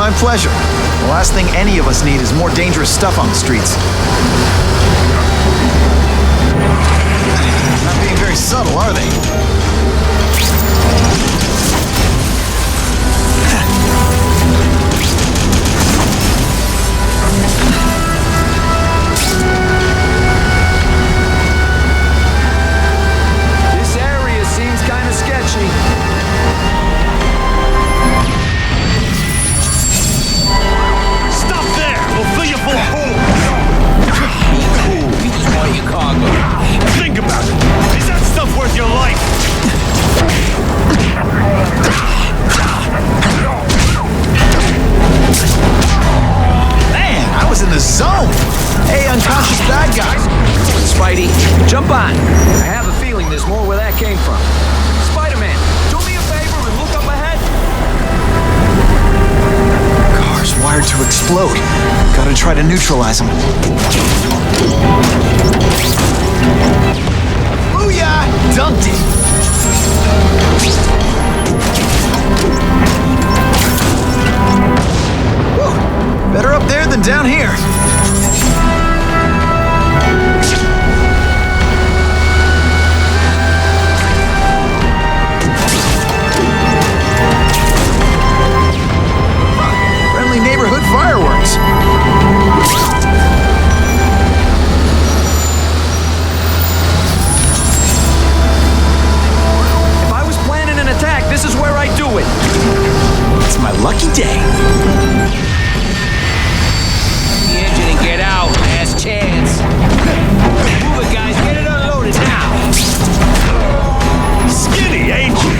My pleasure. The last thing any of us need is more dangerous stuff on the streets. Not being very subtle, are they? This area seems kind of sketchy. Stop there! We'll fill you full of holes! We just want your cargo. Think about it! Is that stuff worth your life? Man, I was in the zone! Hey, unconscious bad guys! Spidey, jump on. I have a feeling there's more where that came from. Spider-Man, do me a favor and look up ahead. Car's wired to explode. Gotta try to neutralize them. Booyah! Dunked it! Whew. Better up there than down here. Friendly neighborhood fireworks. If I was planning an attack, this is where I'd do it. It's my lucky day. The engine and get out. Last chance. Move it, guys. Get it unloaded now. Skinny, ain't you?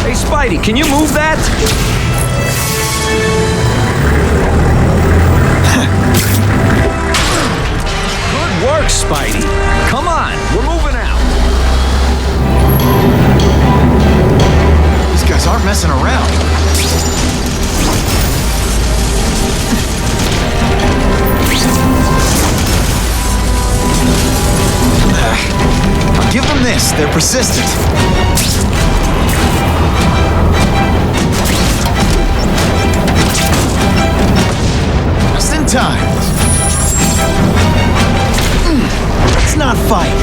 Hey, Spidey, can you move that? Good work, Spidey. Come on, we're moving out. These guys aren't messing around. I'll give them this. They're persistent. Just in time. Let's not fight.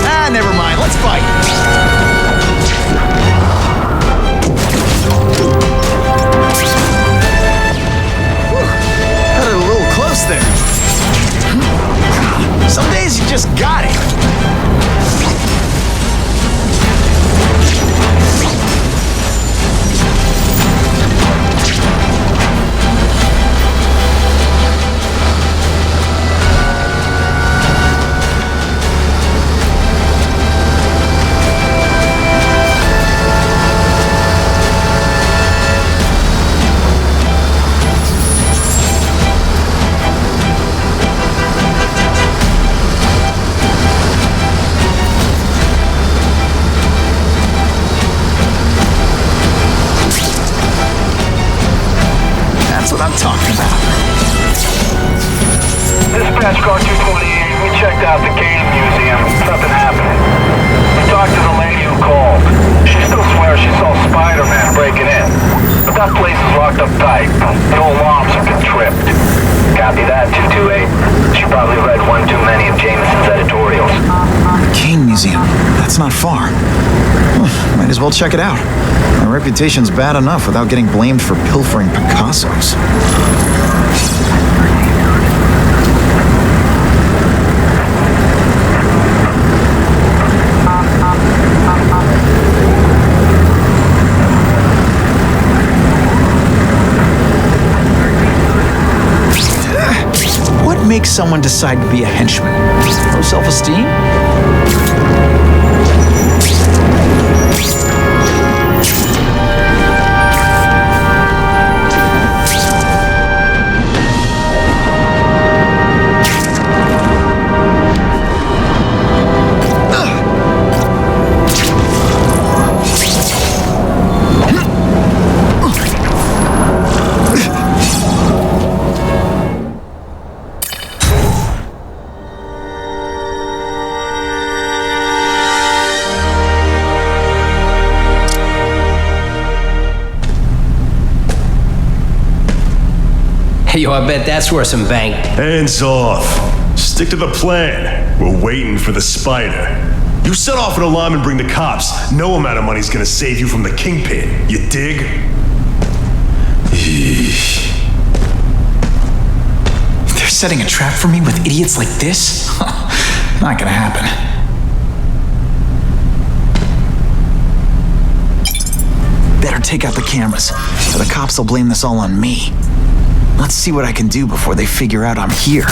Ah, never mind. Let's fight. Whew. Got it a little close there. Some days you just got it. That's what I'm talking about. Dispatch car 228, we checked out the Kane Museum. Nothing happening. We talked to the lady who called. She still swears she saw Spiderman breaking in. But that place is locked up tight. No alarms have been tripped. Copy that, 228. She probably read one too many of Jameson's editorials. Kane Museum. That's not far. Might as well check it out. My reputation's bad enough without getting blamed for pilfering Picassos. What makes someone decide to be a henchman? Low self-esteem? Yo, I bet that's worth some bank. Hands off. Stick to the plan. We're waiting for the spider. You set off an alarm and bring the cops. No amount of money's gonna save you from the kingpin. You dig? Eesh. They're setting a trap for me with idiots like this? Not gonna happen. Better take out the cameras, or the cops will blame this all on me. Let's see what I can do before they figure out I'm here.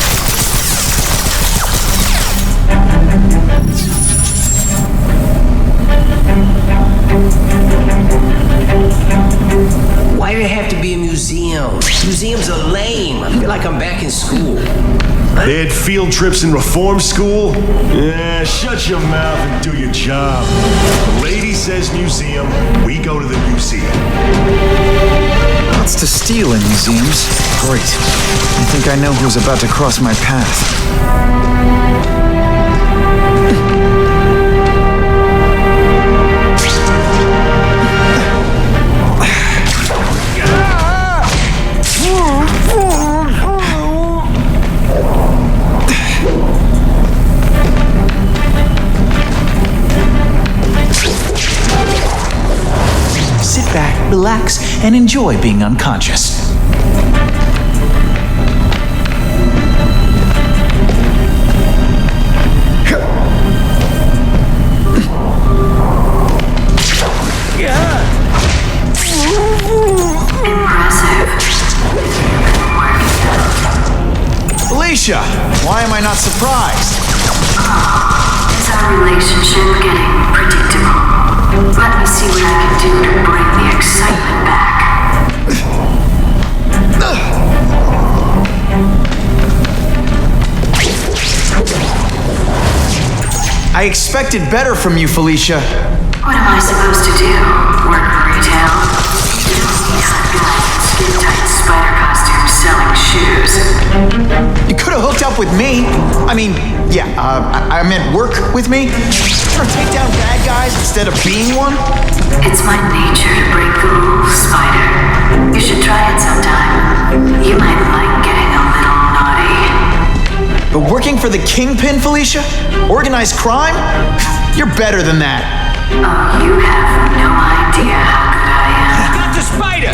Why did it have to be a museum? Museums are lame. I feel like I'm back in school. They had field trips in reform school? Yeah, shut your mouth and do your job. The lady says museum, we go to the museum. Lots to steal in museums. Great. I think I know who's about to cross my path. Sit back, relax, and enjoy being unconscious. Felicia, why am I not surprised? Is our relationship getting predictable? Let me see what I can do to bring the excitement back. I expected better from you, Felicia. What am I supposed to do? Work retail? You don't need some guy in skin-tight spider costumes selling shoes. You could have hooked up with me. I mean, yeah, I meant work with me. Or take down bad guys instead of being one. It's my nature to break the rules, Spider. You should try it sometime. You might like getting a little naughty. But working for the Kingpin, Felicia? Organized crime? You're better than that. Oh, you have no idea how good I am. Got the spider!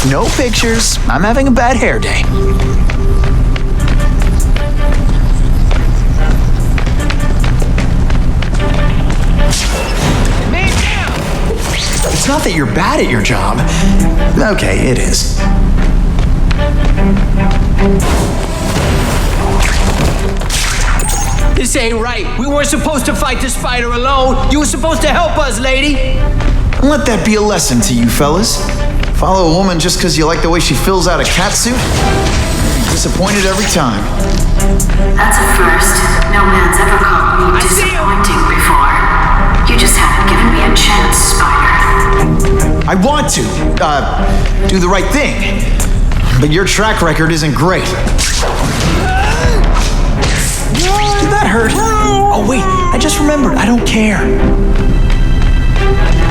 No pictures. I'm having a bad hair day. Man down! It's not that you're bad at your job. Okay, it is. This ain't right. We weren't supposed to fight the spider alone. You were supposed to help us, lady. Let that be a lesson to you, fellas. Follow a woman just because you like the way she fills out a catsuit? Disappointed every time. That's a first. No man's ever called me disappointing before. You just haven't given me a chance, Spider. I want to, do the right thing. But your track record isn't great. Did that hurt? Oh, wait, I just remembered. I don't care.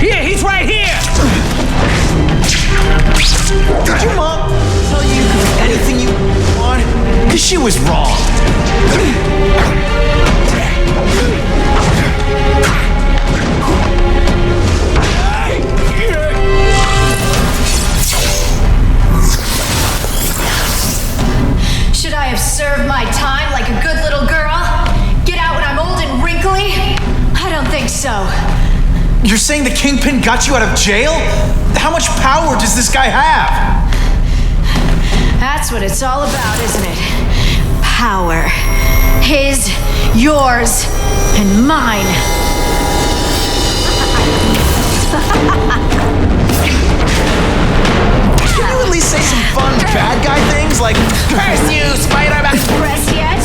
Here, he's right here! Did your mom tell you anything you want? Because she was wrong. Should I have served my time like a good little girl? Get out when I'm old and wrinkly? I don't think so. You're saying the Kingpin got you out of jail? How much power does this guy have? That's what it's all about, isn't it? Power. His, yours, and mine. Can you at least say some fun bad guy things like, curse you, Spiderman? Rest yet?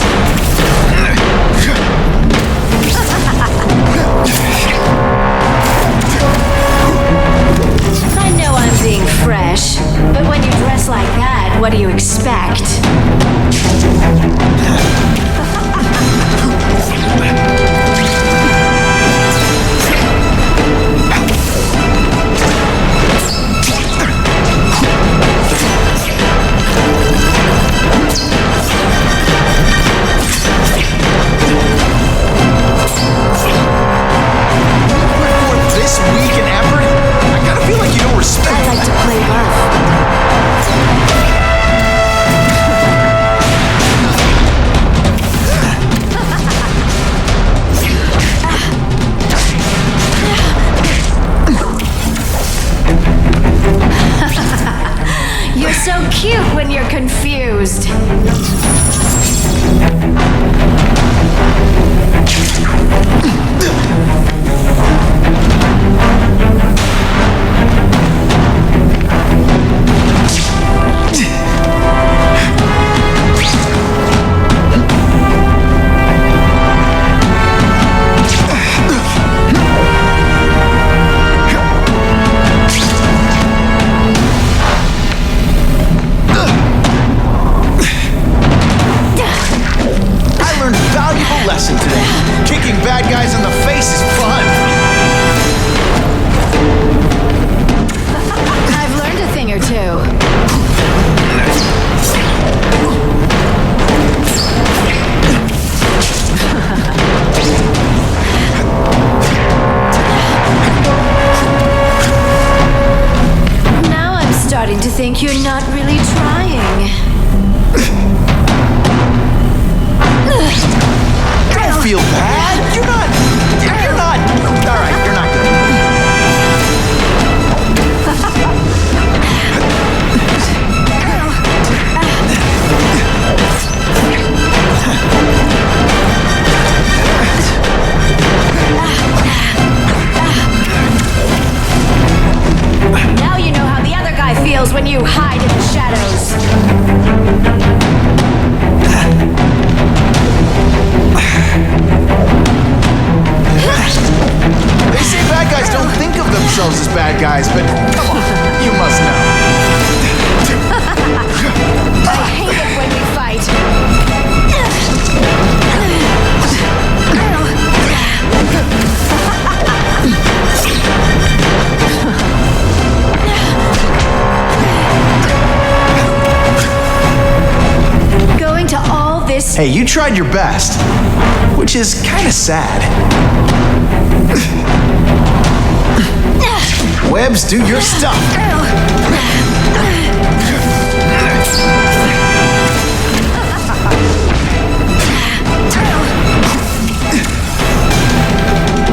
cute when you're confused. Lesson today. Kicking bad guys in the face is fun. I've learned a thing or two. Now I'm starting to think you're not really trying. Feel bad? You're not. All right, you're not good. Now you know how the other guy feels when you hide in the shadows. They say bad guys don't think of themselves as bad guys, but come on, you must know. I hate it when we fight. Going to all this. Hey, you tried your best, which is kind of sad. Webbs, do your stuff.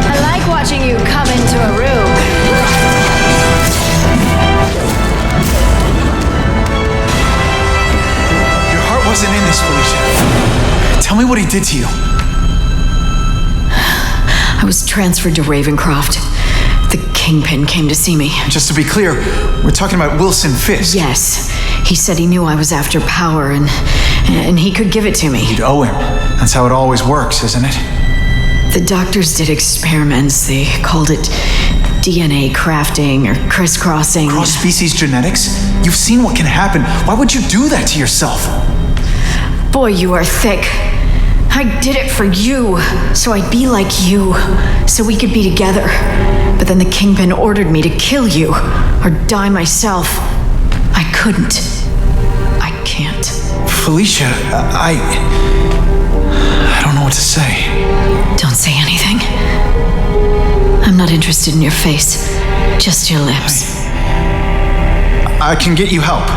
I like watching you come into a room. Your heart wasn't in this, Felicia. Tell me what he did to you. I was transferred to Ravencroft. The Kingpin came to see me. Just to be clear, we're talking about Wilson Fisk. Yes. He said he knew I was after power and he could give it to me. You'd owe him. That's how it always works, isn't it? The doctors did experiments. They called it DNA crafting or crisscrossing. Cross-species genetics? You've seen what can happen. Why would you do that to yourself? Boy, you are thick. I did it for you, so I'd be like you, so we could be together. But then the Kingpin ordered me to kill you, or die myself. I couldn't. I can't. Felicia, I don't know what to say. Don't say anything. I'm not interested in your face, just your lips. I can get you help.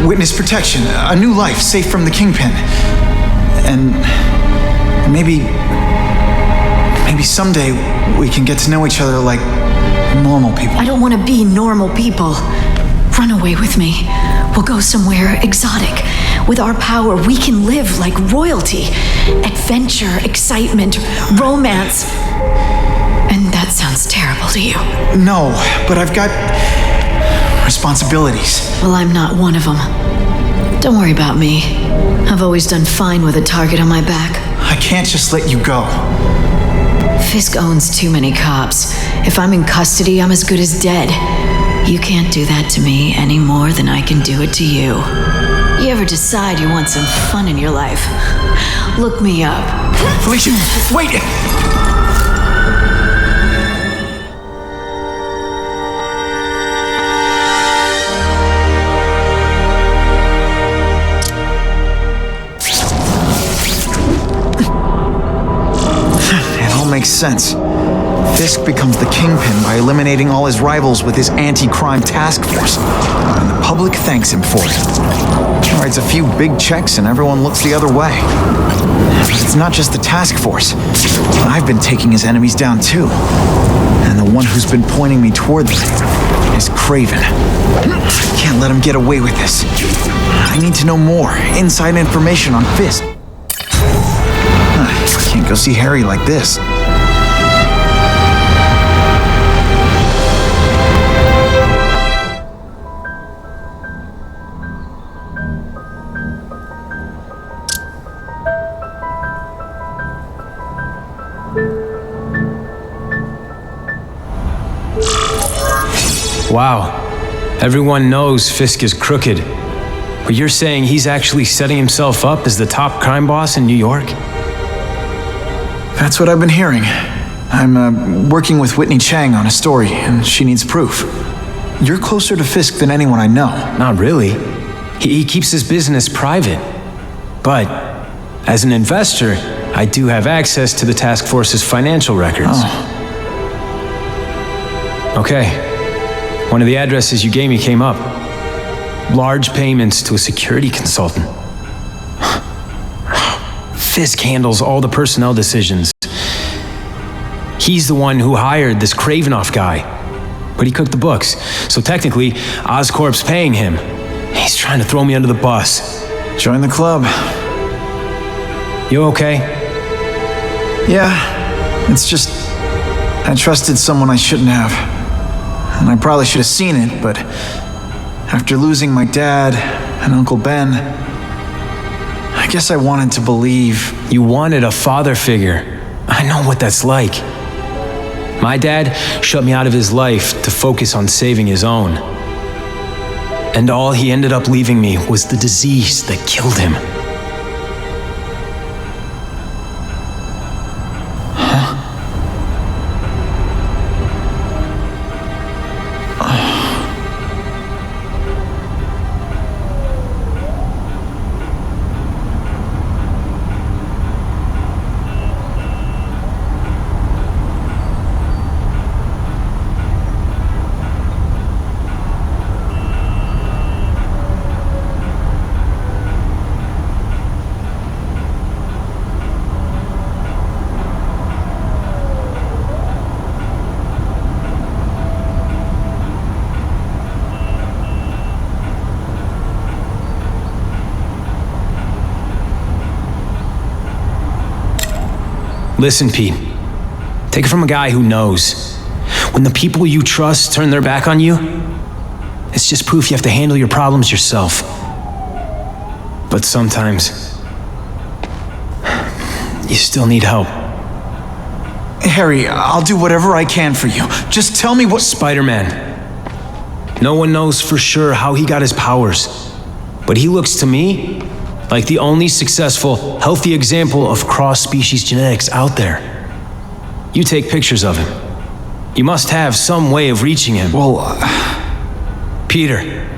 Witness protection, a new life safe from the Kingpin. And maybe someday we can get to know each other like normal people. I don't want to be normal people. Run away with me. We'll go somewhere exotic. With our power, we can live like royalty. Adventure, excitement, romance. And that sounds terrible to you. No, but I've got responsibilities. Well, I'm not one of them. Don't worry about me. I've always done fine with a target on my back. I can't just let you go. Fisk owns too many cops. If I'm in custody, I'm as good as dead. You can't do that to me any more than I can do it to you. You ever decide you want some fun in your life? Look me up. Felicia, wait! Makes sense. Fisk becomes the Kingpin by eliminating all his rivals with his anti-crime task force, and the public thanks him for it. He writes a few big checks and everyone looks the other way. But it's not just the task force. I've been taking his enemies down too. And the one who's been pointing me toward them is Craven. I can't let him get away with this. I need to know more, inside information on Fisk. I can't go see Harry like this. Wow. Everyone knows Fisk is crooked. But you're saying he's actually setting himself up as the top crime boss in New York? That's what I've been hearing. I'm working with Whitney Chang on a story, and she needs proof. You're closer to Fisk than anyone I know. Not really. He keeps his business private. But, as an investor, I do have access to the task force's financial records. Oh. Okay. One of the addresses you gave me came up. Large payments to a security consultant. Fisk handles all the personnel decisions. He's the one who hired this Kravinoff guy. But he cooked the books, so technically, Oscorp's paying him. He's trying to throw me under the bus. Join the club. You okay? Yeah, it's just... I trusted someone I shouldn't have. And I probably should have seen it, but... after losing my dad and Uncle Ben... I guess I wanted to believe... You wanted a father figure. I know what that's like. My dad shut me out of his life to focus on saving his own. And all he ended up leaving me was the disease that killed him. Listen, Pete. Take it from a guy who knows. When the people you trust turn their back on you, it's just proof you have to handle your problems yourself. But sometimes, you still need help. Harry, I'll do whatever I can for you. Just tell me what... Spider-Man. No one knows for sure how he got his powers. But he looks to me like the only successful, healthy example of cross-species genetics out there. You take pictures of him. You must have some way of reaching him. Well, Peter,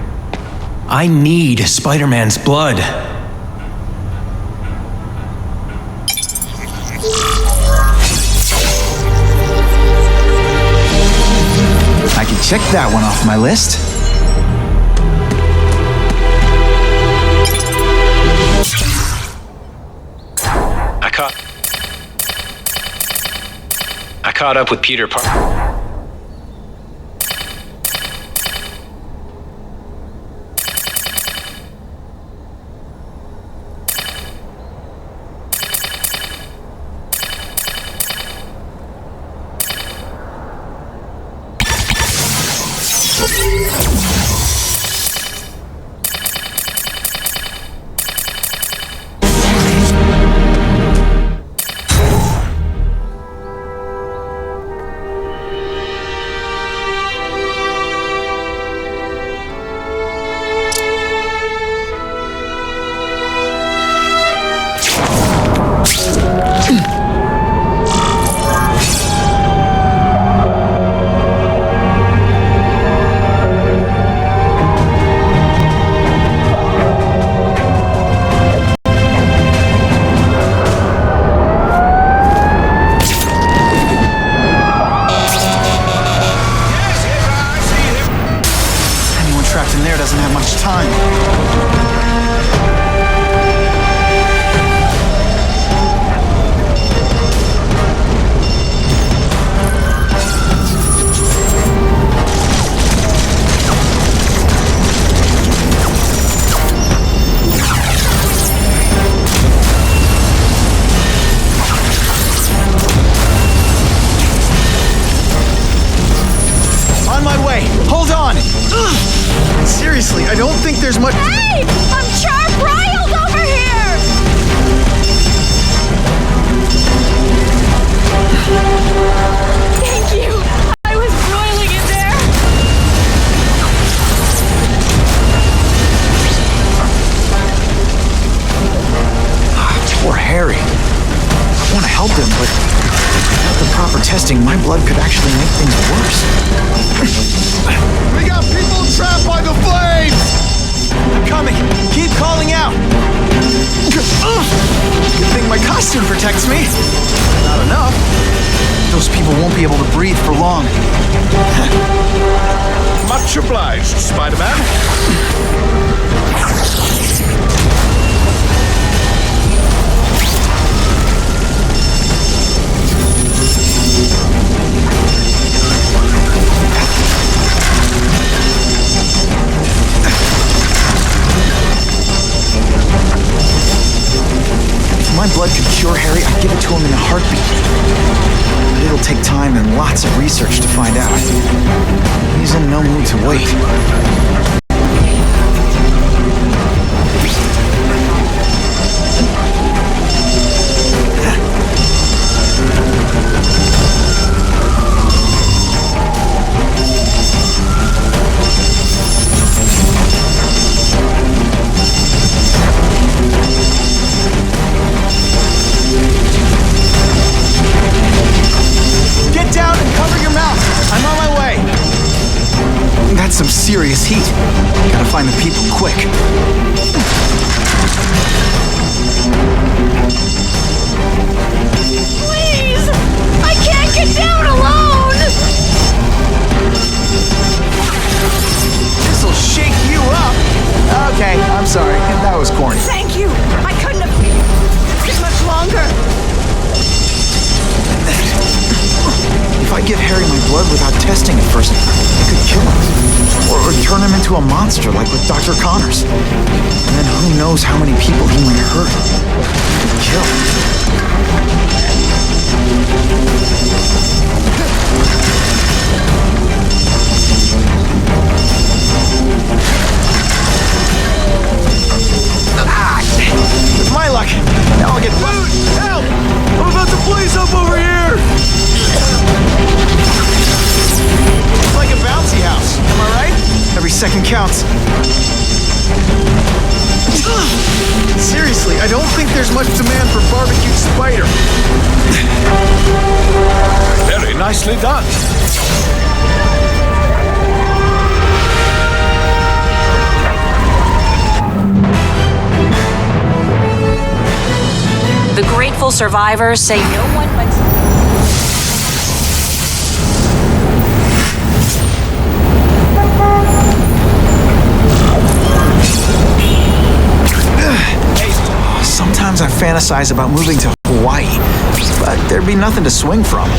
I need Spider-Man's blood. I can check that one off my list. I caught up with Peter Parker. Seriously, I don't think there's much... Hey! I'm char-briled over here! Thank you! I was broiling in there! Poor Harry. I want to help him, but without the proper testing, my blood could actually make things worse. We got people trapped by the flames! Coming! Keep calling out! Good thing my costume protects me. Not enough. Those people won't be able to breathe for long. Much obliged, Spider-Man. If my blood could cure Harry, I'd give it to him in a heartbeat. But it'll take time and lots of research to find out. He's in no mood to wait. Get down and cover your mouth. I'm on my way. That's some serious heat. Gotta find the people quick. Please! I can't get down alone! This'll shake you up. Okay, I'm sorry. That was corny. Thank you! I couldn't have... been much longer. If I give Harry my blood without testing it first, I could kill him. Or turn him into a monster like with Dr. Connors. And then who knows how many people he might hurt. Kill. With my luck, now I'll get... Dude, help! I'm about to blaze up over here! It's like a bouncy house, am I right? Every second counts. Seriously, I don't think there's much demand for barbecued spider. Very nicely done. The grateful survivors say no one but... Sometimes I fantasize about moving to Hawaii, but there'd be nothing to swing from.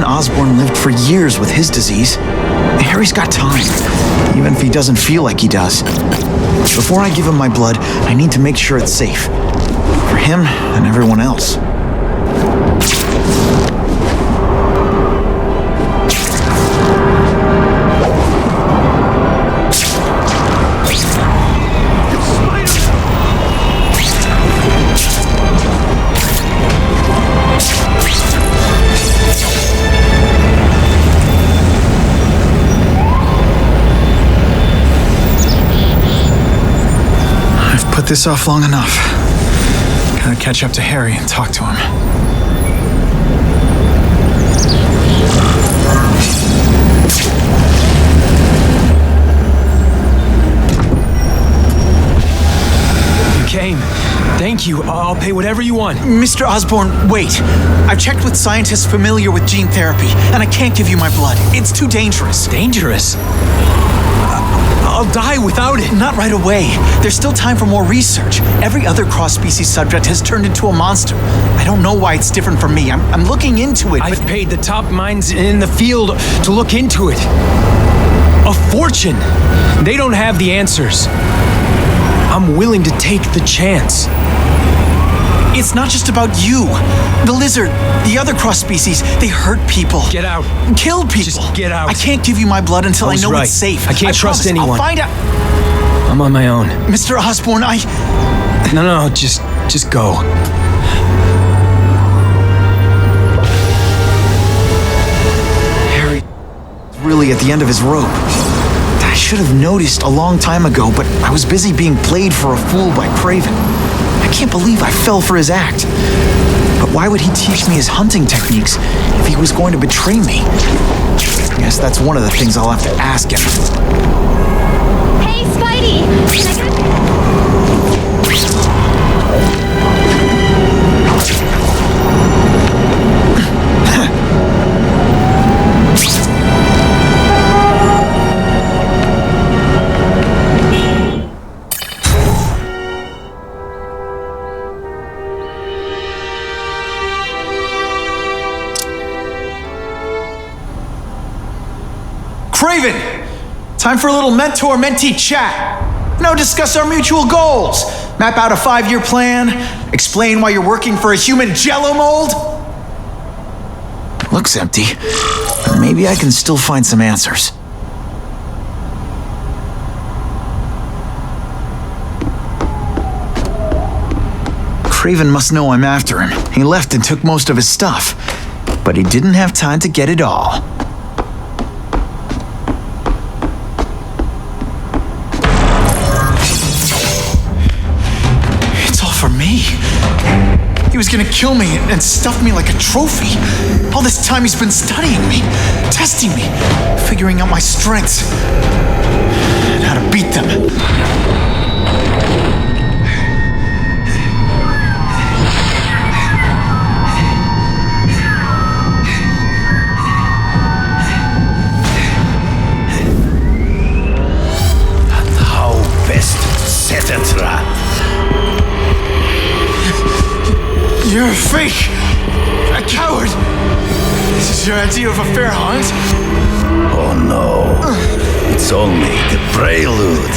Osborn lived for years with his disease. Harry's got time, even if he doesn't feel like he does. Before I give him my blood, I need to make sure it's safe. For him and everyone else. Put this off long enough. Gotta catch up to Harry and talk to him. You came. Thank you. I'll pay whatever you want. Mr. Osborn, wait. I've checked with scientists familiar with gene therapy, and I can't give you my blood. It's too dangerous. Dangerous? I'll die without it. Not right away. There's still time for more research. Every other cross-species subject has turned into a monster. I don't know why it's different from me. I'm looking into it, I've but... paid the top minds in the field to look into it. A fortune. They don't have the answers. I'm willing to take the chance. It's not just about you. The lizard, the other cross-species, they hurt people. Get out. Kill people. Just get out. I can't give you my blood until I know right. it's safe. I can't trust promise. anyone. I'll find out. I'm on my own. Mr. Osborn, No, just go. Harry really at the end of his rope. I should have noticed a long time ago, but I was busy being played for a fool by Craven. I can't believe I fell for his act. But why would he teach me his hunting techniques if he was going to betray me? I guess that's one of the things I'll have to ask him. Hey, Spidey! Craven! Time for a little mentor-mentee chat. Discuss our mutual goals. Map out a 5-year plan. Explain why you're working for a human jello mold. Looks empty. But maybe I can still find some answers. Craven must know I'm after him. He left and took most of his stuff. But he didn't have time to get it all. For me. He was gonna kill me and stuff me like a trophy. All this time he's been studying me, testing me, figuring out my strengths, and how to beat them. And how best to set a trap. You're a fake! A coward! This is your idea of a fair hunt? Oh no. It's only the prelude.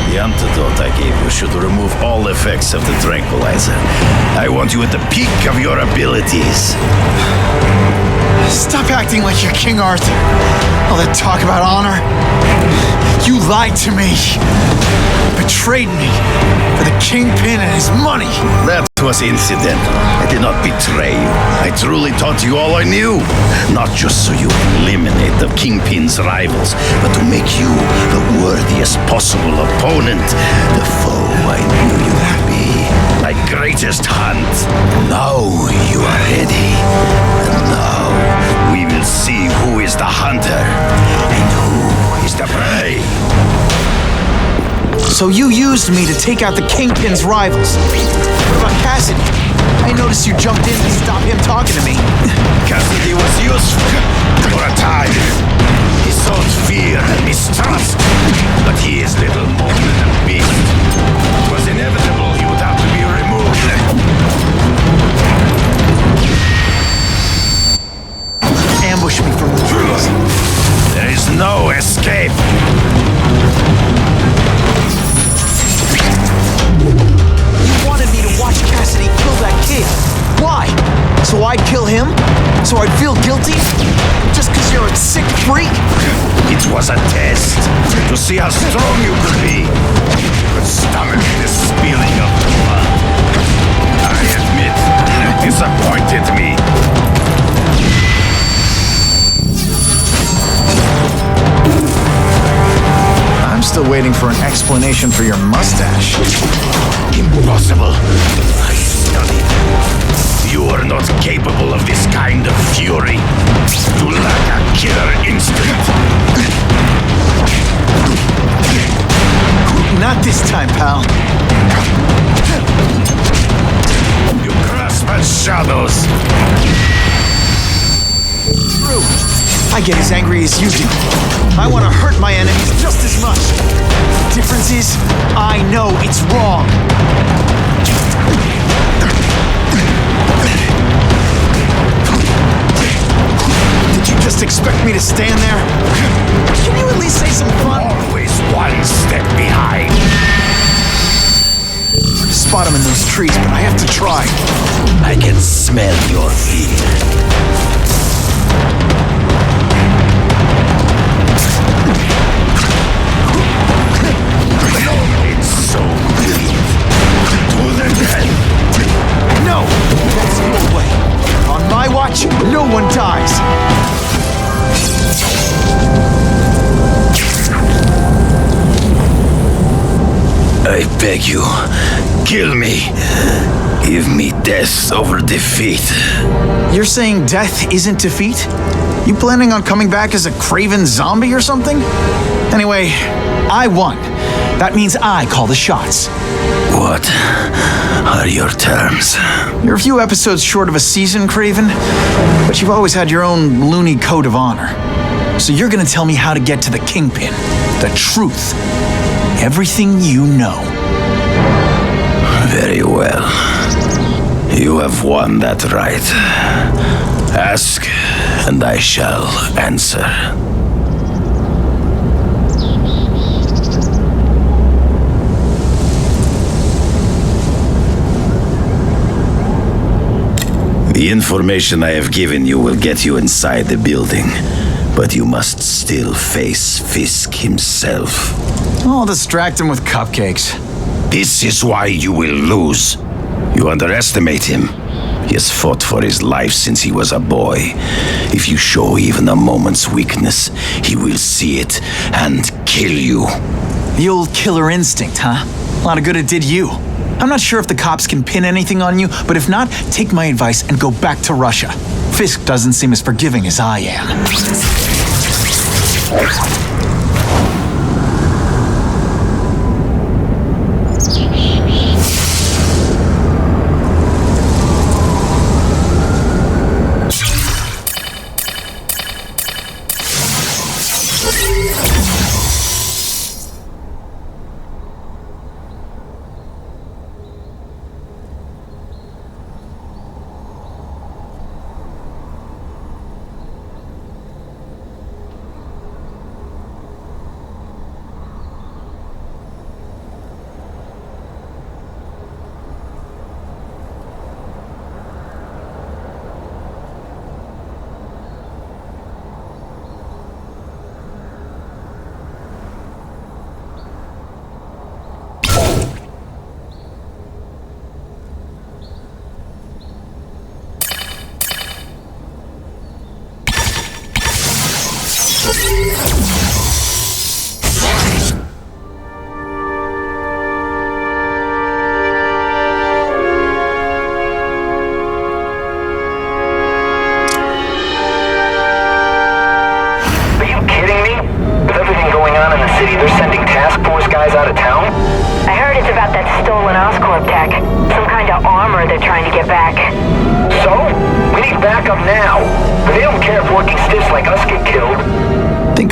The antidote I gave you should remove all effects of the tranquilizer. I want you at the peak of your abilities. Stop acting like you're King Arthur. All that talk about honor. You lied to me. Betrayed me for the Kingpin and his money. That was incidental. I did not betray you. I truly taught you all I knew. Not just so you eliminate the Kingpin's rivals, but to make you the worthiest possible opponent. The foe I knew you would be. My greatest hunt. Now you are ready. And now we will see who is the hunter and who is the prey. So you used me to take out the Kingpin's rivals. What about Cassidy? I noticed you jumped in to stop him talking to me. Cassidy was useful for a time. He sought fear and mistrust, but he is little more than a beast. It was inevitable he would have to be removed. Ambush me from the trees. There is no escape. You wanted me to watch Cassidy kill that kid. Why? So I'd kill him? So I'd feel guilty? Just because you're a sick freak? It was a test to see how strong you could be. You could stomach this spilling of blood. I admit, it disappointed me. I'm still waiting for an explanation for your mustache. Impossible. I studied. You are not capable of this kind of fury. You lack a killer instinct. Not this time, pal. You grasp at shadows. True. I get as angry as you do. I want to hurt my enemies just as much. The difference is, I know it's wrong. Did you just expect me to stand there? Can you at least say some fun? Always one step behind. Spot him in those trees, but I have to try. I can smell your fear. It's so good. To the dead. No! That's your way. On my watch, no one dies. I beg you, kill me. Give me death over defeat. You're saying death isn't defeat? You planning on coming back as a craven zombie or something? Anyway, I won. That means I call the shots. What are your terms? You're a few episodes short of a season, Craven, but you've always had your own loony code of honor. So you're gonna tell me how to get to the Kingpin, the truth, everything you know. Very well. You have won that right. Ask, and I shall answer. The information I have given you will get you inside the building, but you must still face Fisk himself. I'll distract him with cupcakes. This is why you will lose. You underestimate him. He has fought for his life since he was a boy. If you show even a moment's weakness, he will see it and kill you. The old killer instinct, huh? A lot of good it did you. I'm not sure if the cops can pin anything on you, but if not, take my advice and go back to Russia. Fisk doesn't seem as forgiving as I am.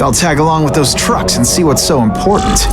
I'll tag along with those trucks and see what's so important.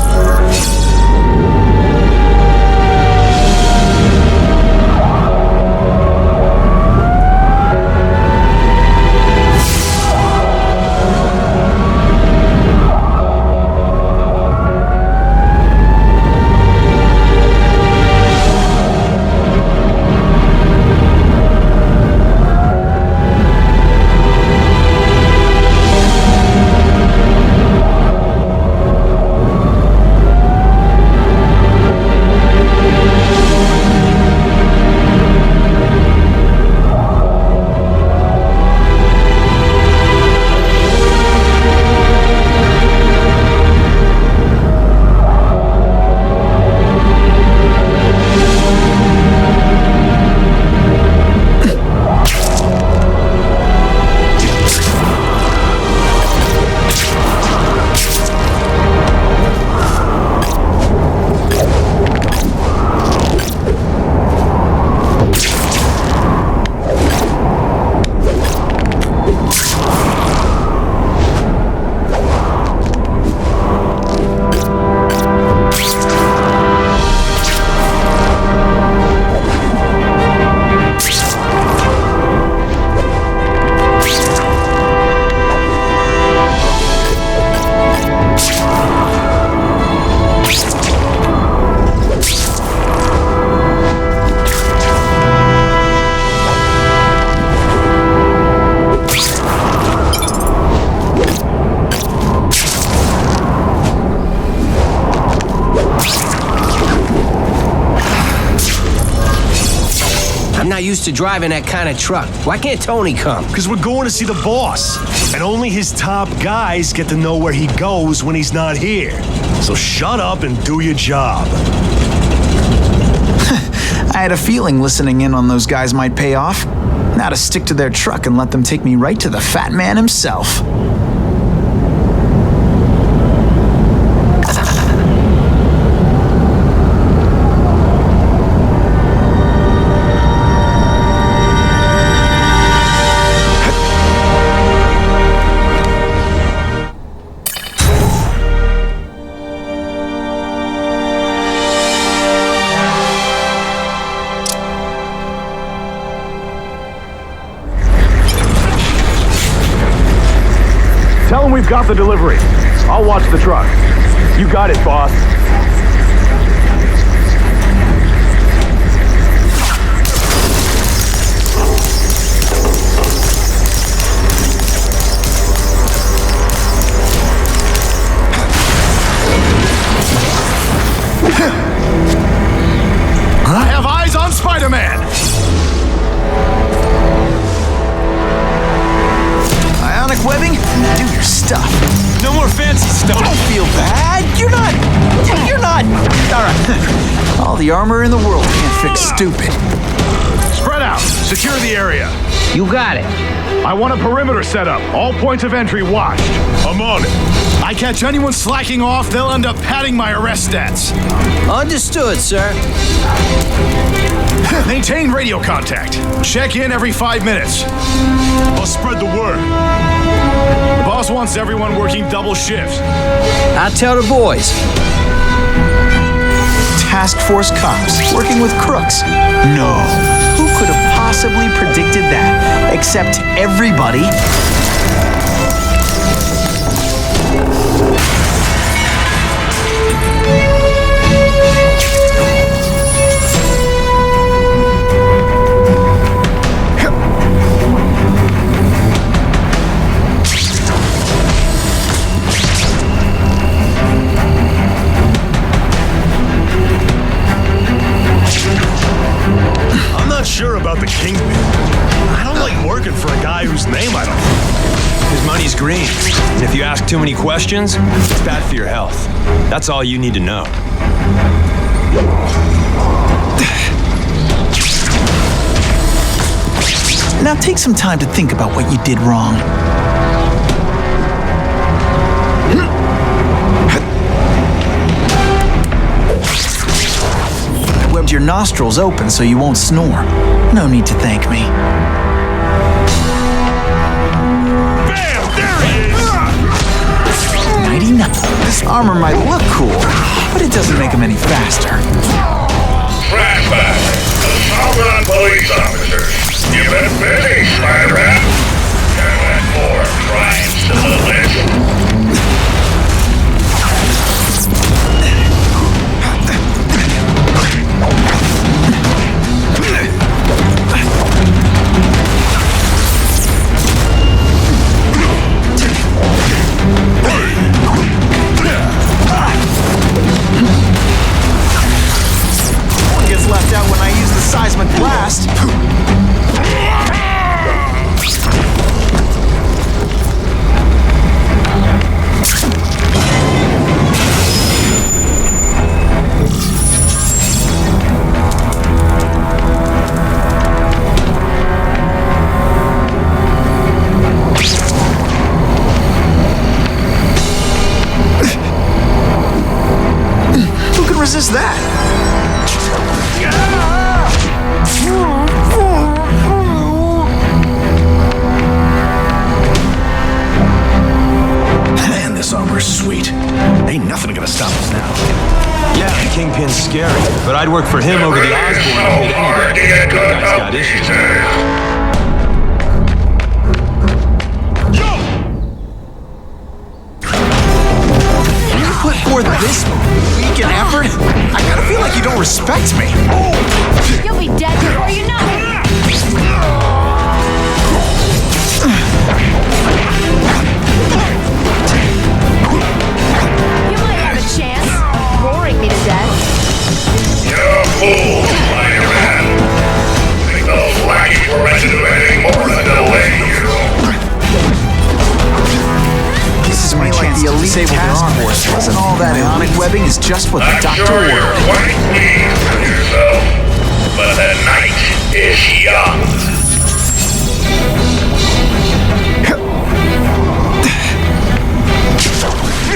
not used to driving that kind of truck. Why can't Tony come? Because we're going to see the boss. And only his top guys get to know where he goes when he's not here. So shut up and do your job. I had a feeling listening in on those guys might pay off. Now to stick to their truck and let them take me right to the fat man himself. Tell him we've got the delivery. I'll watch the truck. You got it, boss. I have eyes on Spiderman! Ionic webbing? Do your stuff. No more fancy stuff. Don't feel bad. You're not. All right. All the armor in the world can't fix stupid. Spread out. Secure the area. You got it. I want a perimeter set up. All points of entry watched. I'm on it. I catch anyone slacking off, they'll end up padding my arrest stats. Understood, sir. Maintain radio contact. Check in every 5 minutes. I'll spread the word. The boss wants everyone working double shifts. I'll tell the boys. Task Force cops working with crooks. No. Who could have possibly predicted that? Except everybody. I'm not sure about the Kingpin. I don't like working for a guy whose name I don't know. His money's green. And if you ask too many questions, it's bad for your health. That's all you need to know. Now take some time to think about what you did wrong. I webbed your nostrils open so you won't snore. No need to thank me. Bam! There he is! Nighty-night. This armor might look cool, but it doesn't make him any faster. Flashback to the Southern police officers. You've been busy, Spiderman. There went more crimes to the list. One gets left out when I use the seismic blast. Who can resist that? Man, this armor's sweet. Ain't nothing gonna stop us now. Yeah, the Kingpin's scary, but I'd work for him over the Osborn kid any day. That guy's got issues. You put forth this weak an effort? I gotta feel like you don't respect me. You'll be dead before you know it. You might have a chance, boring me to death. You're a fool, Spider-Man. Think the that ionic webbing is just what the I'm doctor sure ordered. you're quite pleased with yourself, but the night is young. You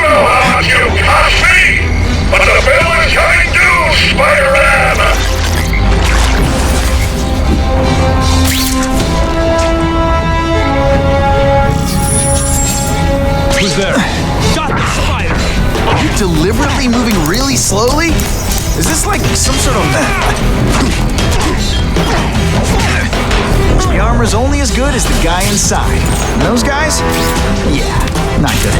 know how much you cost me, but the bill is coming due, Spider-Man! Who's there? Got the spider! Are you deliberately moving really slowly? Is this like some sort of... The armor's only as good as the guy inside. And those guys? Yeah, not good.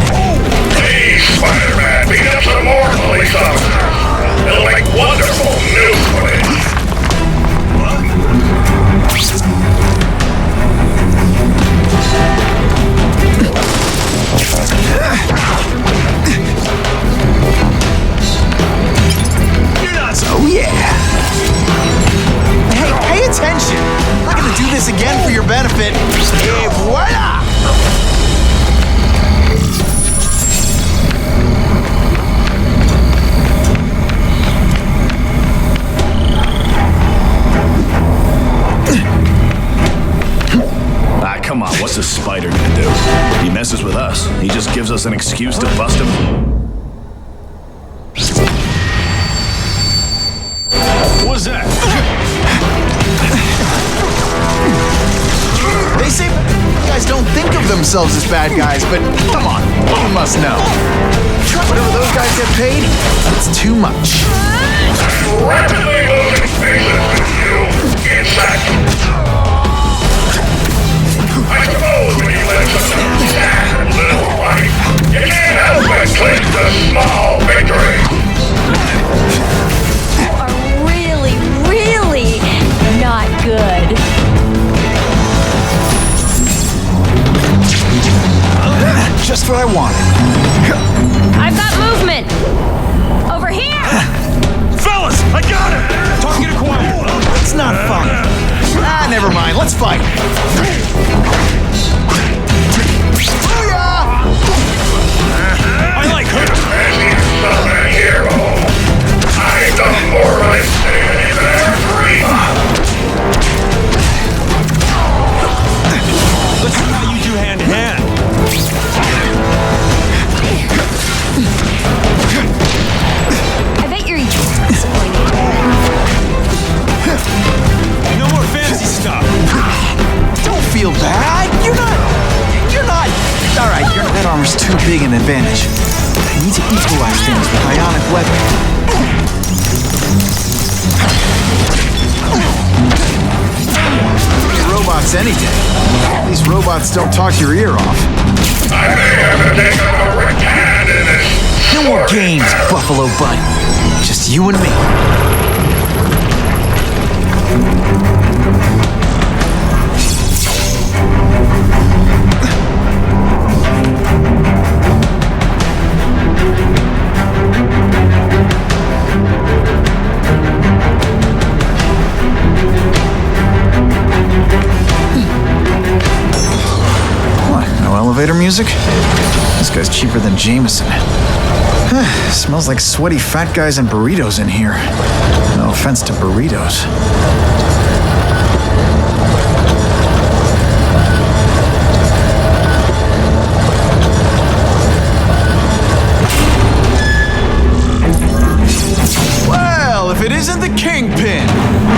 Hey, Spider-Man, beat up some more police officers. They'll make wonderful news footage. Oh yeah. Hey, pay attention. I'm not gonna do this again for your benefit. Et voila! Ah, come on, what's a spider gonna do? He messes with us. He just gives us an excuse to bust him. What was that? They say guys don't think of themselves as bad guys, but come on, you must know. Whatever those guys get paid, it's too much. Rapidly losing faces with you, insect. I suppose when you live such a sad little life, you can't help but cling to small victories. Really, really not good. Just what I wanted. I've got movement! Over here! Fellas, I got it! Talking to quiet. It's not fun. Ah, never mind. Let's fight. I like her. As you southern hero, I've done more right than you could ever dream of. Let's see how you do hand to hand. I bet you're disappointed. No more fancy stuff. Don't feel bad. You're not. All right, that armor's too big an advantage. I need to equalize things with ionic weapon. Robots any day. These robots don't talk your ear off. I may have to take a direct hand in this. No more games, Buffalo Butt. Just you and me. What, no elevator music? This guy's cheaper than Jameson. Smells like sweaty fat guys and burritos in here. No offense to burritos. Well, if it isn't the Kingpin.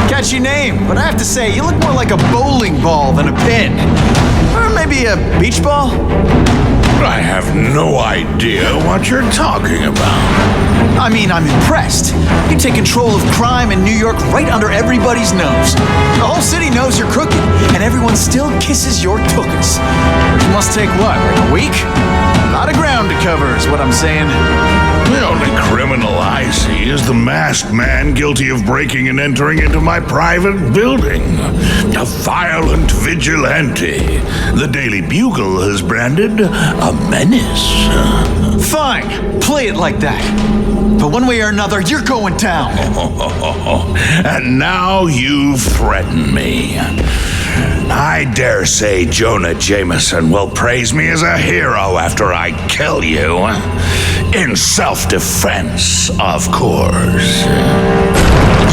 Catchy name, but I have to say, you look more like a bowling ball than a pin. Or maybe a beach ball? I have no idea what you're talking about. I mean, I'm impressed. You take control of crime in New York right under everybody's nose. The whole city knows you're crooked, and everyone still kisses your tuchus. It must take what, like a week? A lot of ground to cover is what I'm saying. The only criminal I see is the masked man guilty of breaking and entering into my private building. A violent vigilante. The Daily Bugle has branded a menace. Fine, play it like that. But one way or another, you're going down. And now you've threatened me. I dare say Jonah Jameson will praise me as a hero after I kill you. In self-defense, of course.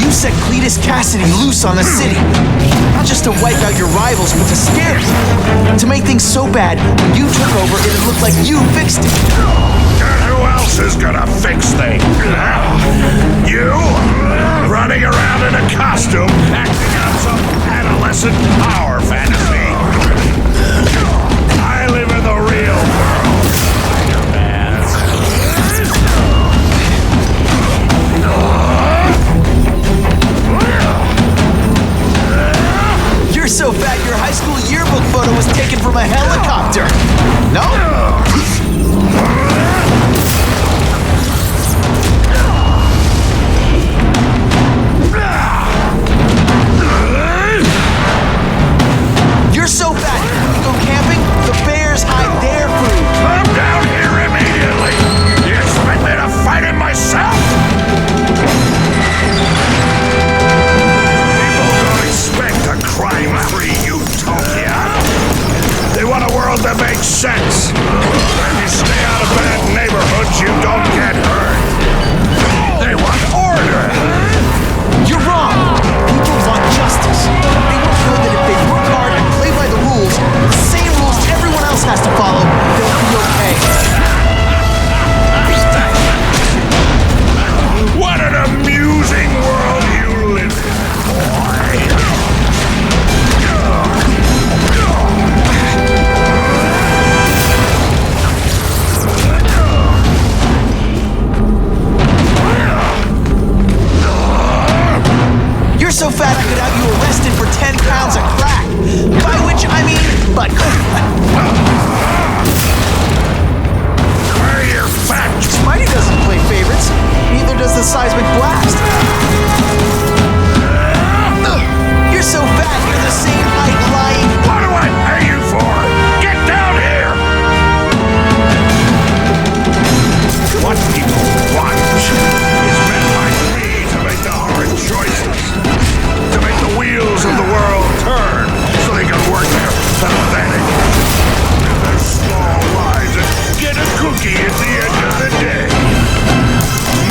You set Cletus Cassidy loose on the city. Not just to wipe out your rivals, but to scare them. To make things so bad, when you took over, it'd look like you fixed it. And who else is gonna fix things? You? Running around in a costume, acting out some adolescent power fantasy. I live in the real world, Spider-Man. You're so fat your high school yearbook photo was taken from a helicopter. No? You're so fat, you go camping, the bears hide their food. Come down here immediately! You expect me to fight it myself? People don't expect a crime-free utopia. They want a world that makes sense. If you stay out of bad neighborhoods, you don't get hurt. They want order. You're wrong. People want justice. They want to know that if they work hard and play by the rules, the same rules everyone else has to follow, they'll be okay. What an amusing world you live in, boy. You're so fat I could have you arrested for 10 pounds of crack. By which I mean butt crack. Where you're fat. Spidey doesn't play favorites. Neither does the seismic blast. You're so fat you're the same height lying. What do I pay you for? Get down here! What people want is men like me to make the hard choices. To make the wheels of the world turn so they can work their pathetic, their small lives and get a cookie at the end of the day.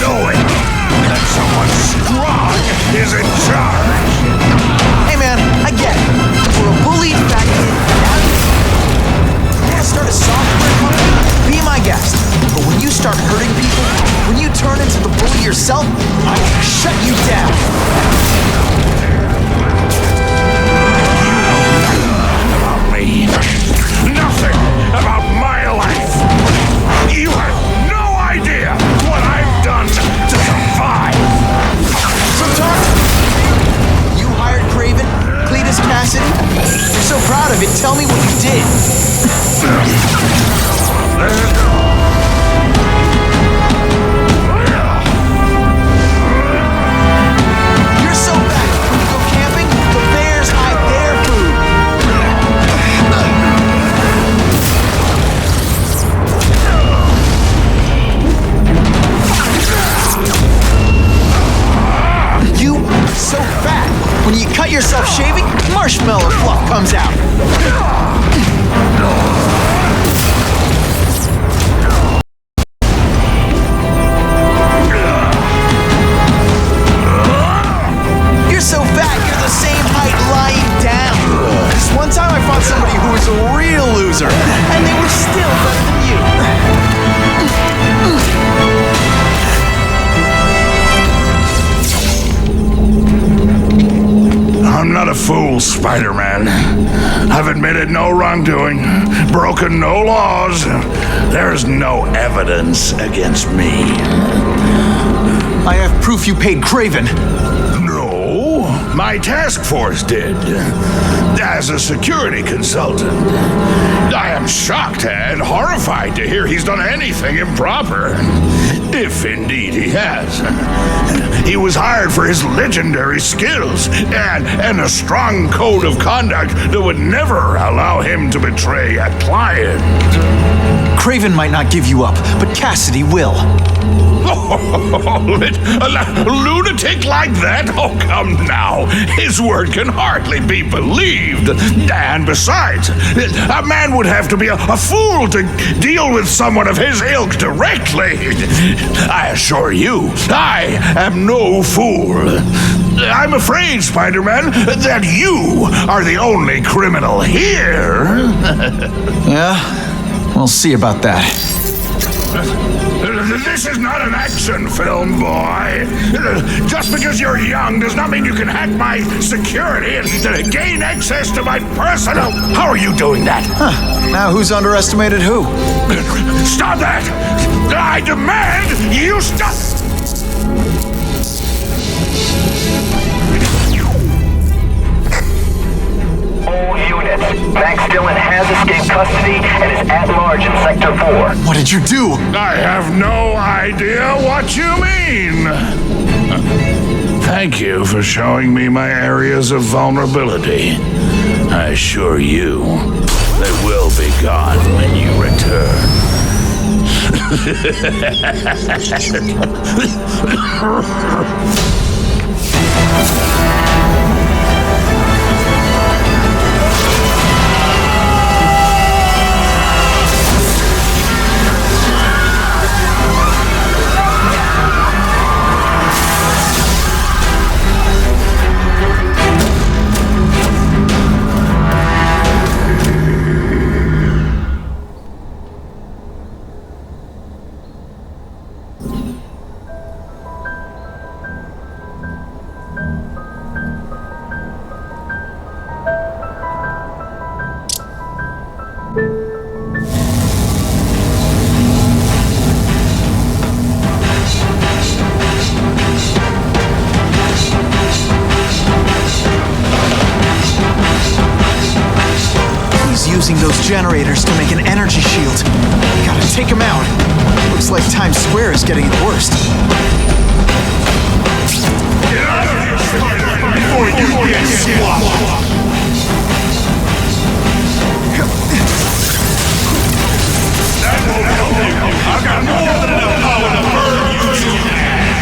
Knowing that someone strong is in charge. Hey man, I get it. We're a bullied fat kid. Now you want to start a software company? Be my guest. But when you start hurting people, when you turn into the bully yourself, I will shut you down. About me. Nothing about my life. You have no idea what I've done to survive. So talk to me. You hired Craven, Cletus Cassidy? You're so proud of it, tell me what you did. You're so fat, when you go camping, the bears hide their food. You are so fat, when you cut yourself shaving, marshmallow fluff comes out. You're so fat, you're the same height lying down. This one time I found somebody who was a real loser, and they were still better than you. I'm not a fool, Spider-Man. I've admitted no wrongdoing, broken no laws. There's no evidence against me. I have proof you paid Craven. No, my task force did. As a security consultant. I am shocked and horrified to hear he's done anything improper. If indeed he has. He was hired for his legendary skills and a strong code of conduct that would never allow him to betray a client. Craven might not give you up, but Cassidy will. A lunatic like that? Oh, come now. His word can hardly be believed. And besides, a man would have to be a fool to deal with someone of his ilk directly. I assure you, I am no fool. I'm afraid, Spider-Man, that you are the only criminal here. Yeah? We'll see about that. This is not an action film, boy. Just because you're young does not mean you can hack my security and gain access to my personal... How are you doing that? Now who's underestimated who? Stop that! I demand you stop... All units. Max Dillon has escaped custody and is at large in Sector 4. What did you do? I have no idea what you mean. Thank you for showing me my areas of vulnerability. I assure you, they will be gone when you return. Using those generators to make an energy shield. Gotta take him out. Looks like Times Square is getting the worst. Get out of here, Spider-Man, before you get swamped! That won't help you. I've got more than enough power to burn you to ash.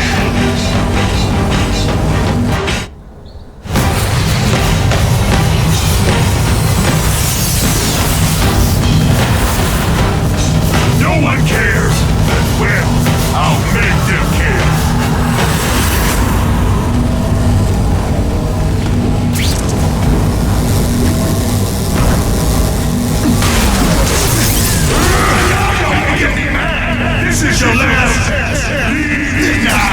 No one cares. Well, I'll make them care. This is your last test. Leave now.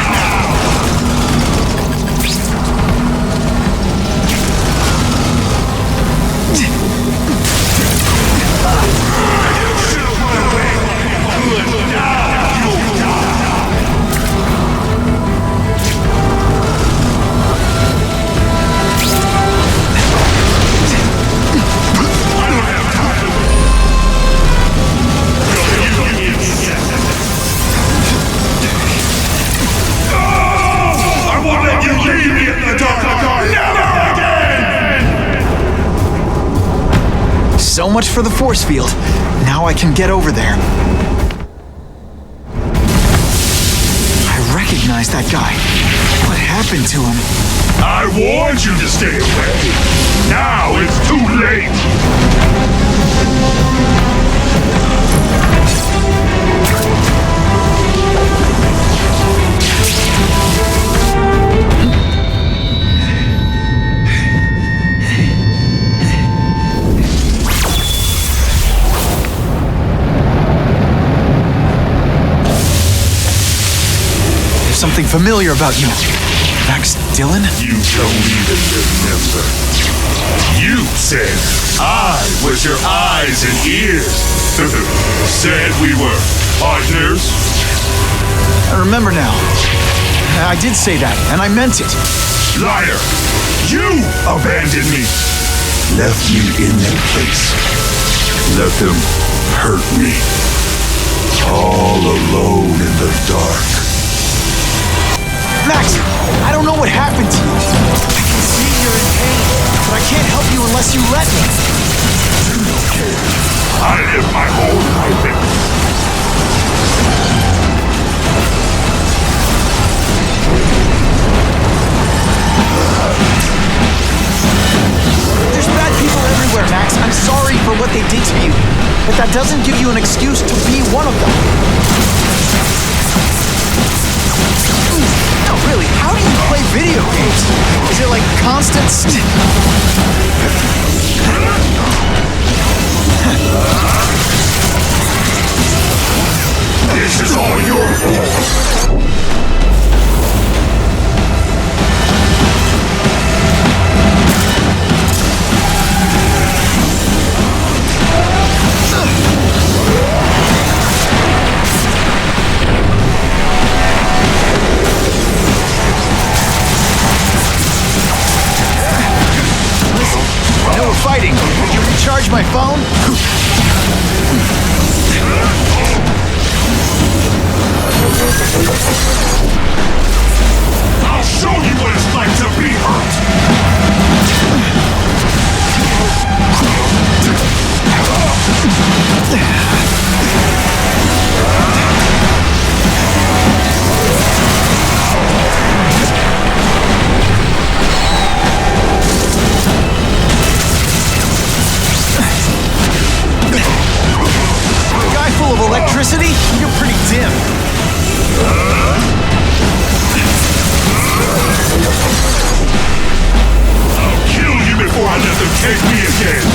So much for the force field. Now I can get over there. I recognize that guy. What happened to him? I warned you to stay away. Now it's too late. Something familiar about you. Max Dillon? You don't even remember. You said I was your eyes and ears. Said we were partners. I remember now. I did say that, and I meant it. Liar! You abandoned me. Left me in that place. Let them hurt me. All alone in the dark. Max, I don't know what happened to you. I can see you're in pain, but I can't help you unless you let me. You don't care. I live my whole life in I'm sorry for what they did to you, but that doesn't give you an excuse to be one of them. No, really, how do you play video games? Is it like constant This is all your fault. I know we're fighting. Can you recharge my phone? I'll show you what it's like to be hurt! A guy full of electricity? You're pretty dim. I'll kill you before I let them take me again!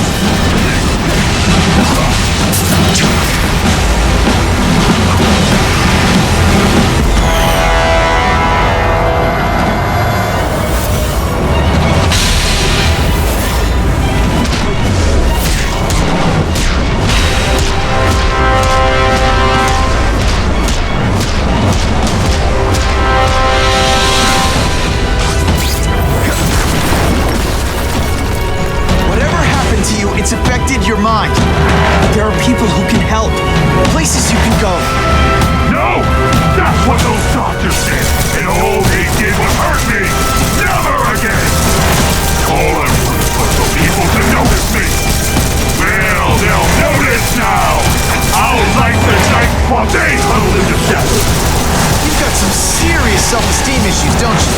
Whatever happened to you, it's affected your mind. There are people who can help. Places you can go. No! That's what those doctors said! And all they did was hurt me! Never again! All I wanted was for people to notice me! Well, they'll notice now! I'll light the night while they huddle in the shadows! You've got some serious self-esteem issues, don't you?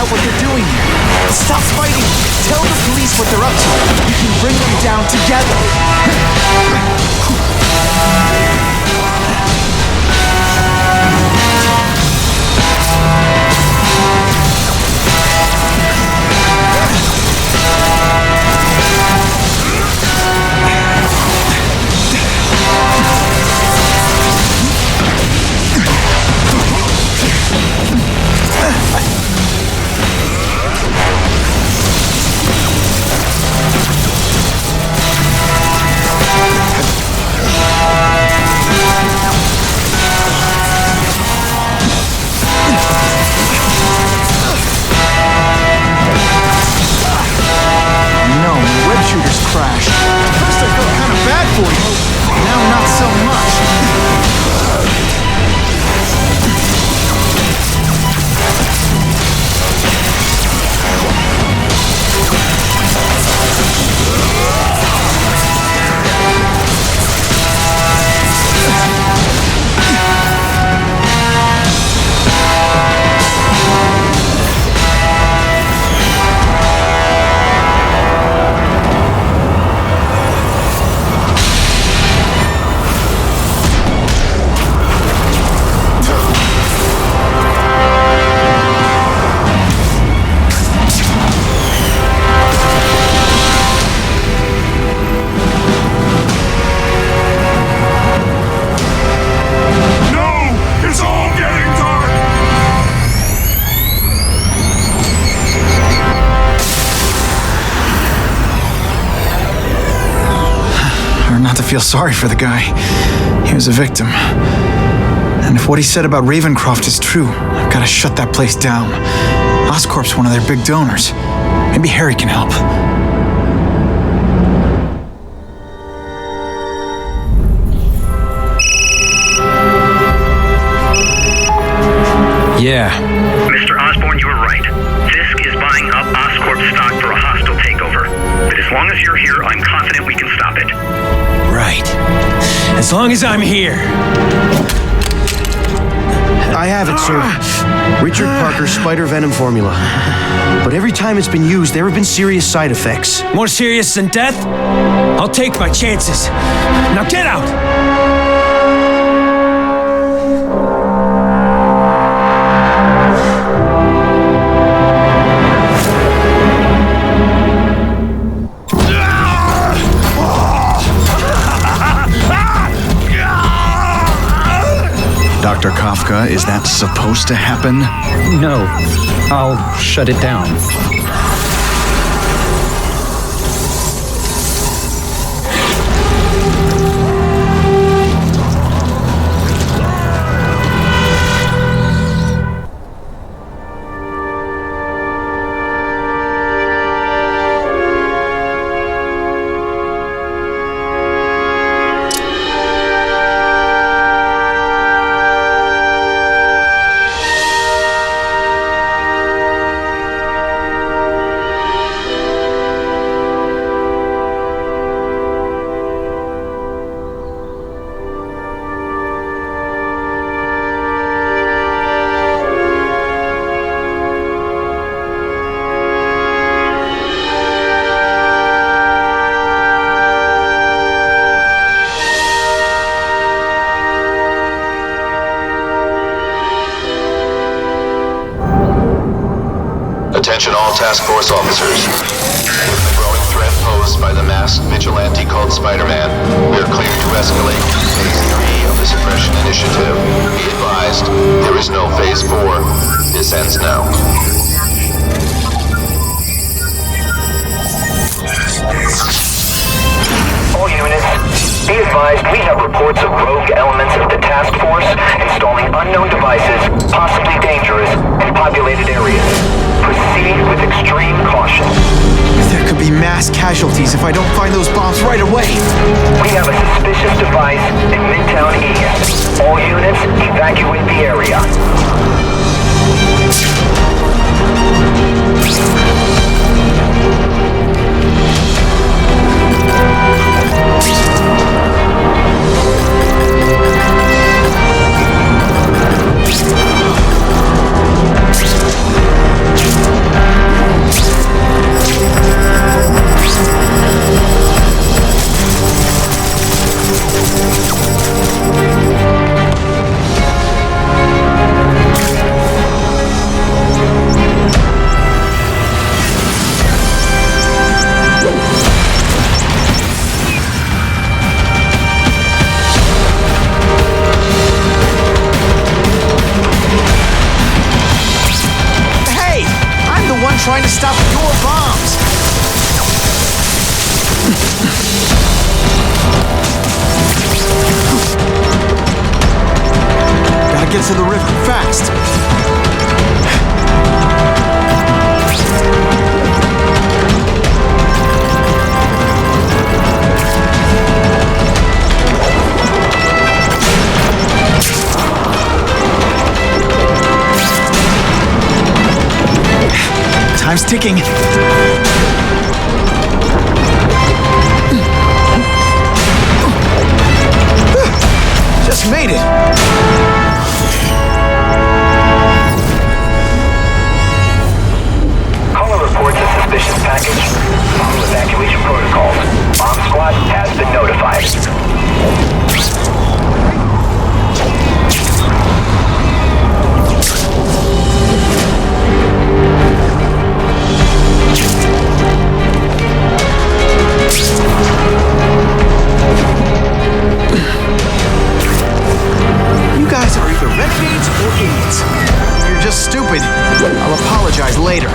out what they're doing here. Stop fighting. Tell the police what they're up to. We can bring them down together. feel sorry for the guy. He was a victim. And if what he said about Ravencroft is true, I've got to shut that place down. Oscorp's one of their big donors. Maybe Harry can help. Yeah. Mr. Osborn, you were right. Fisk is buying up Oscorp stock for a hostile takeover. But as long as you're here, I'm confident we can stop it. Right. As long as I'm here. I have it, sir. Richard Parker's spider venom formula. But every time it's been used, there have been serious side effects. More serious than death? I'll take my chances. Now get out! Dr. Kafka, is that supposed to happen? No. I'll shut it down. Attention all task force officers. Given the growing threat posed by the masked vigilante called Spider-Man, we are cleared to escalate Phase 3 of the Suppression Initiative. Be advised, there is no Phase 4. This ends now. All units, be advised we have reports of rogue elements of the task force installing unknown devices, possibly dangerous, in populated areas. Proceed with extreme caution. There could be mass casualties if I don't find those bombs right away. We have a suspicious device in Midtown East. All units, evacuate the area. Trying to stop your bombs. Gotta get to the river fast. Time's ticking. Just made it. Caller reports a suspicious package. Follow evacuation protocols. Bomb squad has been notified. You guys are either renegades or idiots. You're just stupid. I'll apologize later.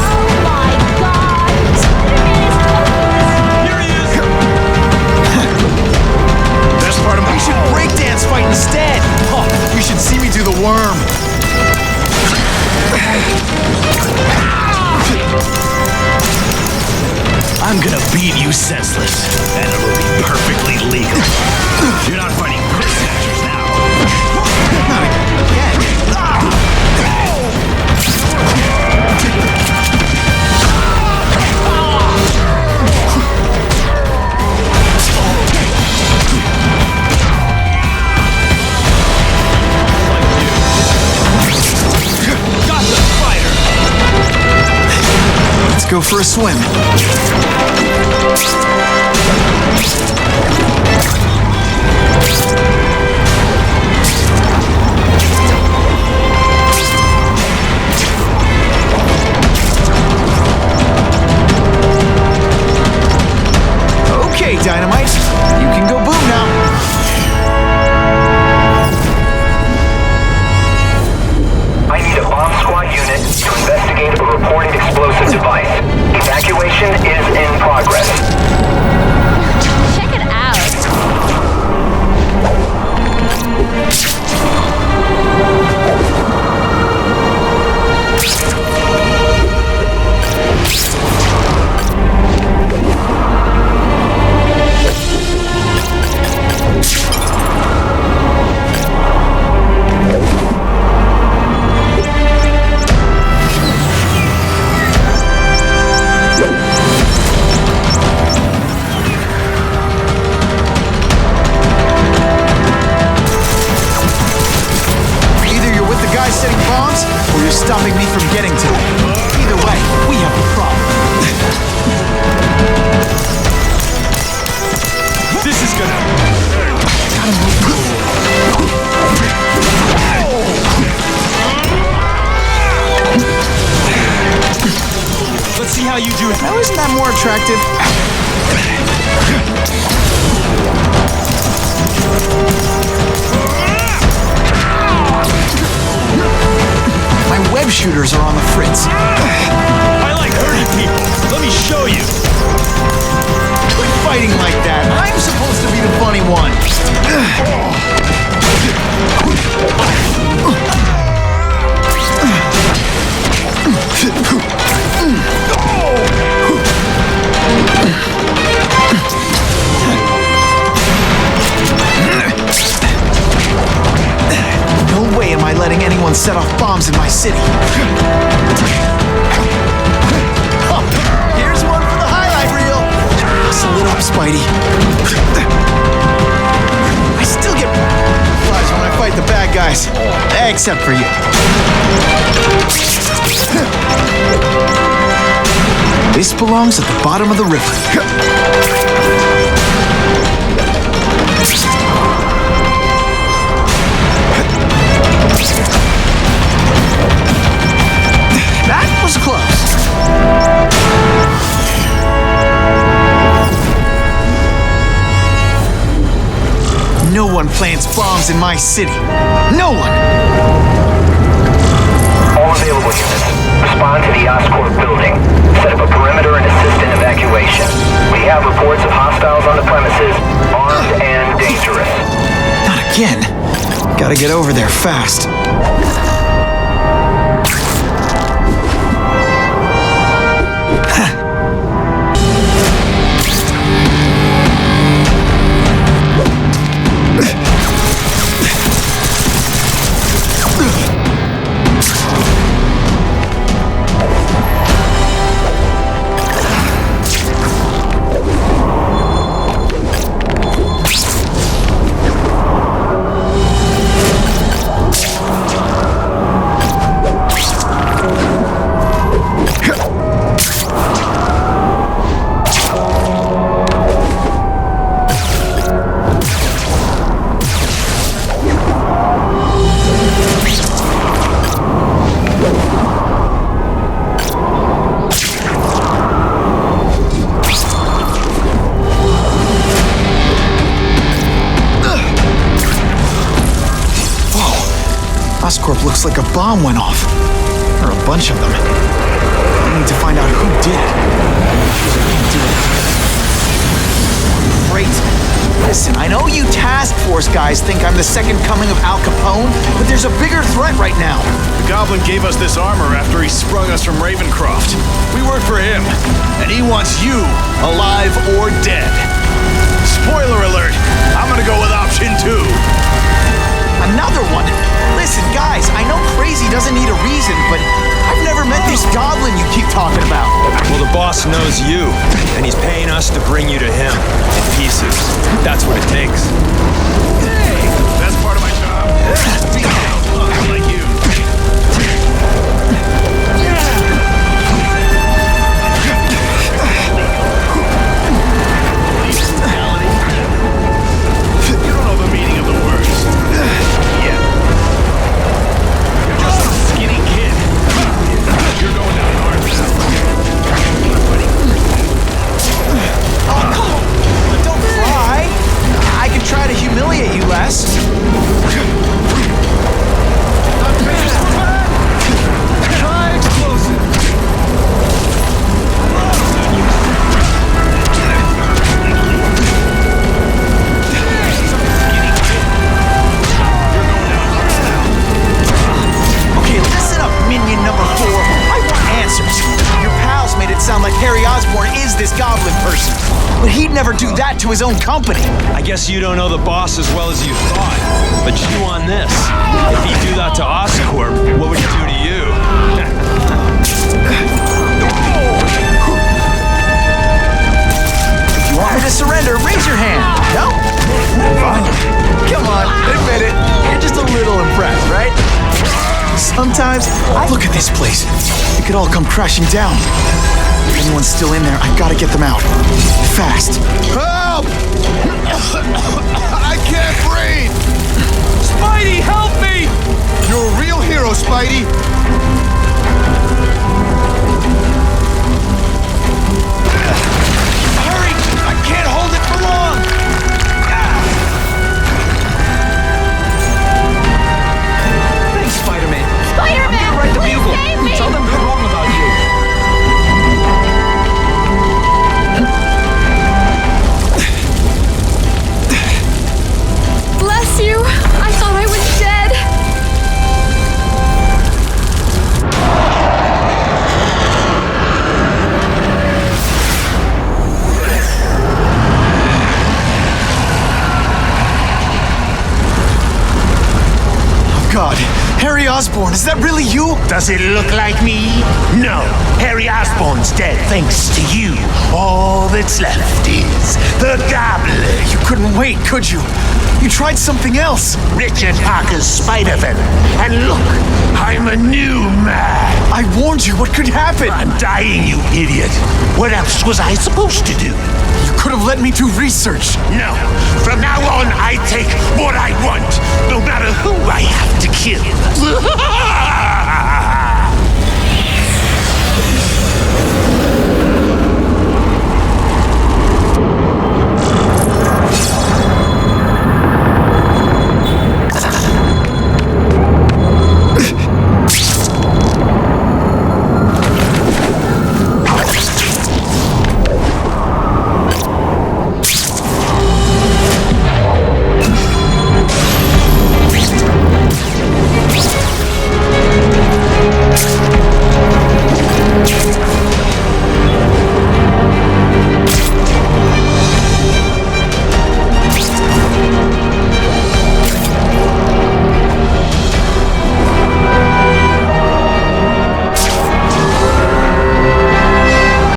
Oh my God! beat you senseless, and it'll be perfectly legal. You're not fighting Chris Snatchers now. Not again. Got the spider! Let's go for a swim. Okay, Dynamite. You can go boom now. I need a bomb squad unit to investigate a reported explosive device. Evacuation is in progress. Check it out. Either you're with the guys setting bombs, or you're stopping me from getting to them. Either way, we have a problem. This is gonna... Gotta move. Let's see how you do it. Now, isn't that more attractive? My web shooters are on the fritz. I like hurting people. Let me show you. Quit fighting like that. I'm supposed to be the funny one. No way am I letting anyone set off bombs in my city. Oh, here's one for the highlight reel. Hustle it up, Spidey. I still get flies when I fight the bad guys, except for you. This belongs at the bottom of the river. That was close. No one plants bombs in my city. No one! All available units, respond to the Oscorp building. Set up a perimeter and assist in evacuation. We have reports of hostiles on the premises, armed and dangerous. Not again. Gotta get over there fast. Oscorp looks like a bomb went off. Or a bunch of them. I need to find out who did it. I can't do it. great. Listen, I know you task force guys think I'm the second coming of Al Capone, but there's a bigger threat right now. The Goblin gave us this armor after he sprung us from Ravencroft. We work for him, and he wants you alive or dead. Spoiler alert, I'm gonna go with option 2. Another one? Listen, guys, I know crazy doesn't need a reason, but I've never met this goblin you keep talking about. Well, the boss knows you, and he's paying us to bring you to him in pieces. That's what it takes. Hey, that's part of my job. Like you. You don't know the meaning of the words. Yeah. You're just some skinny kid. You're going down hard. Oh, don't cry. I can try to humiliate you less. Try explosive. Okay, listen up, minion number 4. I want answers. Your pals made it sound like Harry Osborn is this goblin person, but he'd never do that to his own company. I guess you don't know the boss as well as you thought, but chew on this. If he'd do that to Oscorp, what would he do to you? If you want me to surrender, raise your hand. No? Fine. Come on, admit it. You're just a little impressed, right? Sometimes I look at this place. It could all come crashing down. If anyone's still in there, I've got to get them out. Fast. Help! I can't breathe! Spidey, help me! You're a real hero, Spidey! Hurry! I can't hold it for long! Thanks, Spider-Man. Spider-Man, I'm gonna write the please bugle. save me! Tell them they're wrong about you. Bless you! I thought I was dead! Oh, God. Harry Osborn, is that really you? Does it look like me? No. Harry Osborn's dead thanks to you. All that's left is the Goblin. You couldn't wait, could you? You tried something else. Richard Parker's Spider-Man. And look, I'm a new man. I warned you. What could happen? I'm dying, you idiot. What else was I supposed to do? You could have let me do research. No. From now on, I take what I want, no matter who I have to